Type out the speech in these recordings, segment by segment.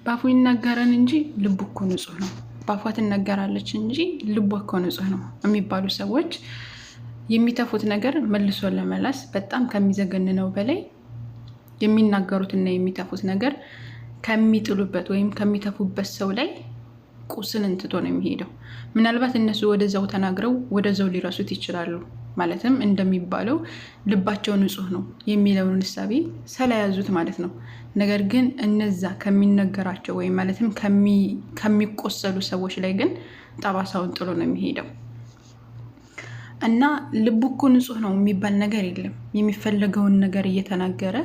ባፉ ይናገራል እንጂ ልቡ እኮ ንጹህ ነው። ባፏ ትናገራለች እንጂ ልቡ እኮ ንጹህ ነው የሚባሉ ሰዎች የሚተፉት ነገር መልሶ ለመላስ በጣም ከሚዘገንነው በላይ የሚናገሩትና የሚተፉት ነገር ከሚጥሉበት ወይም ከሚተፉበት ሰው ላይ ቁስልን ትቶ ነው የሚሄደው። ምናልባት እነሱ ወደዛው ተናግረው ወደዛው ሊረሱት ይችላሉ። ማለትም እንደሚባለው ልባቸው ንጹህ ነው የሚለውን እሳቤ ስለያዙት ማለት ነው። ነገር ግን እነዛ ከሚነገራቸው ወይም ማለትም ከሚቆሰሉ ሰዎች ላይ ግን ጠባሳውን ጥሎ ነው የሚሄደው እና ልቡ እኮ ንጹህ ነው የሚባል ነገር የለም። የሚፈልገውን ነገር እየተናገረ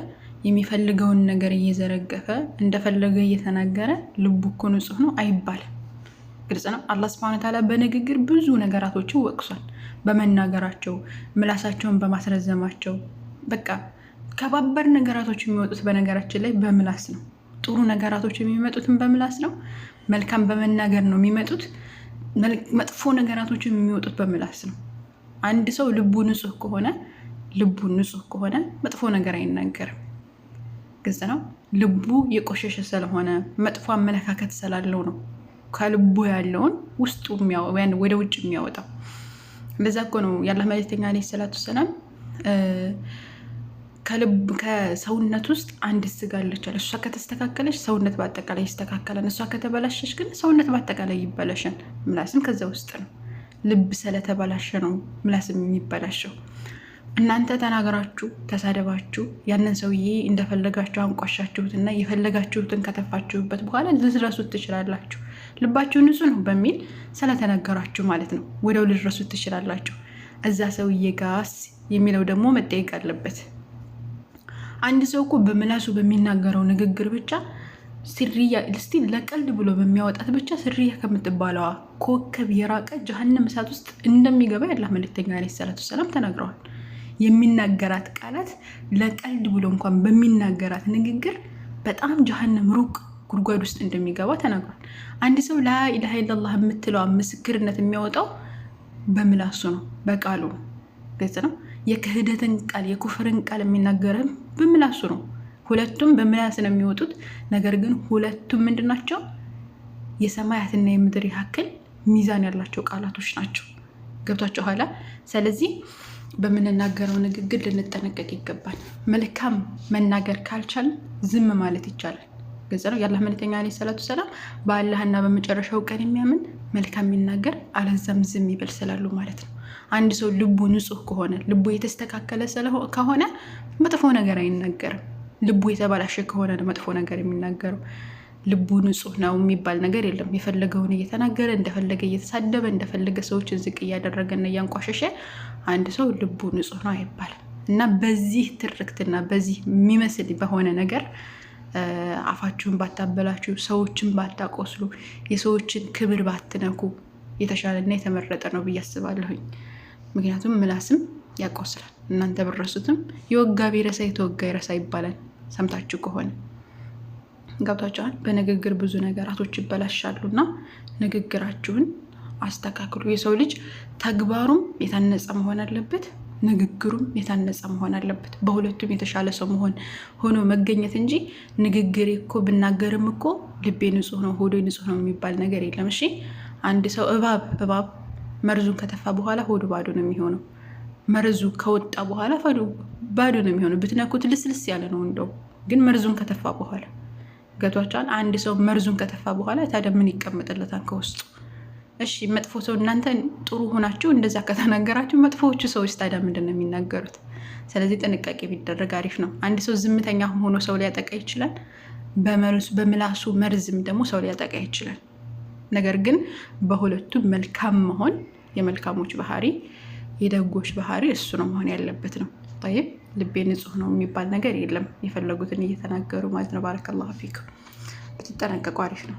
የሚፈልገውን ነገር እየዘረገፈ እንደፈለገ እየተናገረ ልቡ እኮ ንጹህ ነው አይባልም። ግልጽ ነው። አላህ ሱብሓነሁ ወተዓላ በንግግር ብዙ ነገራቶችን ወቅሷል። በመናገራቸው ምላሳቸውን በማስረዘማቸው በቃ ከባበር ነገራቶች የሚወጡት በነገራችን ላይ በምላስ ነው። ጥሩ ነገራቶች የሚመጡትን በምላስ ነው። መልካም በመናገር ነው የሚመጡት። መጥፎ ነገራቶች የሚወጡት በምላስ ነው። አንድ ሰው ልቡ ንጹህ ከሆነ መጥፎ ነገር አይናገርም። ግልጽ ነው። ልቡ የቆሸሸ ስለሆነ መጥፎ አመለካከት ስላለው ነው ከልቡ ያለውን ውስጡ ወደ ውጭ የሚያወጣው። እንደዛ እኮ ነው የአላህ መልእክተኛ ዓለይሂ ሰላቱ ሰላም ከሰውነት ውስጥ አንድ ስጋ አለች። እሷ ከተስተካከለች ሰውነት በአጠቃላይ ይስተካከላል። እሷ ከተበላሸች ግን ሰውነት በአጠቃላይ ይበላሻል። ምላስም ከዛ ውስጥ ነው። ልብ ስለተበላሸ ነው ምላስም የሚበላሸው። እናንተ ተናገራችሁ ተሳደባችሁ ያንን ሰውዬ እንደፈለጋችሁ አንቋሻችሁትና የፈለጋችሁትን ከተፋችሁበት በኋላ ልትረሱት ትችላላችሁ። ልባችሁ ንጹህ ነው በሚል ስለተነገራችሁ ማለት ነው ወደው ልትረሱት ትችላላችሁ። እዛ ሰውዬ ጋስ የሚለው ደግሞ መጠየቅ አለበት። አንድ ሰው እኮ በምላሱ በሚናገረው ንግግር ብቻ ስሪያ እስቲ ለቀልድ ብሎ በሚያወጣት ብቻ ስሪያ ከምትባለዋ ኮከብ የራቀ ጀሀነም እሳት ውስጥ እንደሚገባ የአላህ መልእክተኛ ዓለይሂ ሰላቱ ሰላም ተናግረዋል። የሚናገራት ቃላት ለቀልድ ብሎ እንኳን በሚናገራት ንግግር በጣም ጀሀነም ሩቅ ጉድጓድ ውስጥ እንደሚገባ ተናግሯል። አንድ ሰው ላኢላሃ ኢለላህ የምትለው ምስክርነት የሚያወጣው በምላሱ ነው፣ በቃሉ ነው። ገጽ ነው። የክህደትን ቃል የኩፍርን ቃል የሚናገርም በምላሱ ነው። ሁለቱም በምላስ ነው የሚወጡት። ነገር ግን ሁለቱም ምንድናቸው? የሰማያትና የምድር ያክል ሚዛን ያላቸው ቃላቶች ናቸው። ገብቷቸው ኋላ። ስለዚህ በምንናገረው ንግግር ልንጠነቀቅ ይገባል። መልካም መናገር ካልቻል ዝም ማለት ይቻላል። ገጽ ነው። የአላህ መልእክተኛ ዓለይሂ ሰላቱ ሰላም በአላህና በመጨረሻው ቀን የሚያምን መልካም የሚናገር አለዛም ዝም ይበል ስላሉ ማለት ነው። አንድ ሰው ልቡ ንጹህ ከሆነ ልቡ የተስተካከለ ከሆነ መጥፎ ነገር አይናገርም። ልቡ የተበላሸ ከሆነ መጥፎ ነገር የሚናገረው። ልቡ ንጹህ ነው የሚባል ነገር የለም። የፈለገውን እየተናገረ እንደፈለገ እየተሳደበ እንደፈለገ ሰዎችን ዝቅ እያደረገና እያንቋሸሸ አንድ ሰው ልቡ ንጹህ ነው አይባልም። እና በዚህ ትርክትና በዚህ የሚመስል በሆነ ነገር አፋችሁን ባታበላችሁ፣ ሰዎችን ባታቆስሉ፣ የሰዎችን ክብር ባትነኩ የተሻለና የተመረጠ ነው ብዬ አስባለሁኝ። ምክንያቱም ምላስም ያቆስላል። እናንተ ብረሱትም የወጋ ቢረሳ የተወጋ ይረሳ ይባላል። ሰምታችሁ ከሆነ ገብታችኋል። በንግግር ብዙ ነገራቶች ይበላሻሉና ንግግራችሁን አስተካክሉ። የሰው ልጅ ተግባሩም የታነጸ መሆን አለበት፣ ንግግሩም የታነጸ መሆን አለበት። በሁለቱም የተሻለ ሰው ሆኖ መገኘት እንጂ ንግግሬ እኮ ብናገርም እኮ ልቤ ንጹህ ነው ሆዴ ንጹህ ነው የሚባል ነገር የለም። እሺ አንድ ሰው እባብ መርዙን ከተፋ በኋላ ሆዱ ባዶ ነው የሚሆነው። መርዙ ከወጣ በኋላ ባዶ ነው የሚሆነው። ብትነኩት ልስልስ ያለ ነው እንደው ግን መርዙን ከተፋ በኋላ ገቷቻል። አንድ ሰው መርዙን ከተፋ በኋላ ታዲያ ምን ይቀመጥለታል ከውስጡ? እሺ መጥፎ ሰው እናንተ ጥሩ ሆናችሁ እንደዛ ከተናገራችሁ መጥፎዎቹ ሰዎች ታዲያ ምንድን ነው የሚናገሩት? ስለዚህ ጥንቃቄ ቢደረግ አሪፍ ነው። አንድ ሰው ዝምተኛ ሆኖ ሰው ሊያጠቃ ይችላል። በምላሱ መርዝም ደግሞ ሰው ሊያጠቃ ይችላል። ነገር ግን በሁለቱም መልካም መሆን የመልካሞች ባህሪ የደጎች ባህሪ እሱ ነው መሆን ያለበት ነው። طيب ልቤ ንጹህ ነው የሚባል ነገር የለም። የፈለጉትን እየተናገሩ ማለት ነው። ባረከላሁ ፊኩም። ብትጠነቀቁ አሪፍ ነው።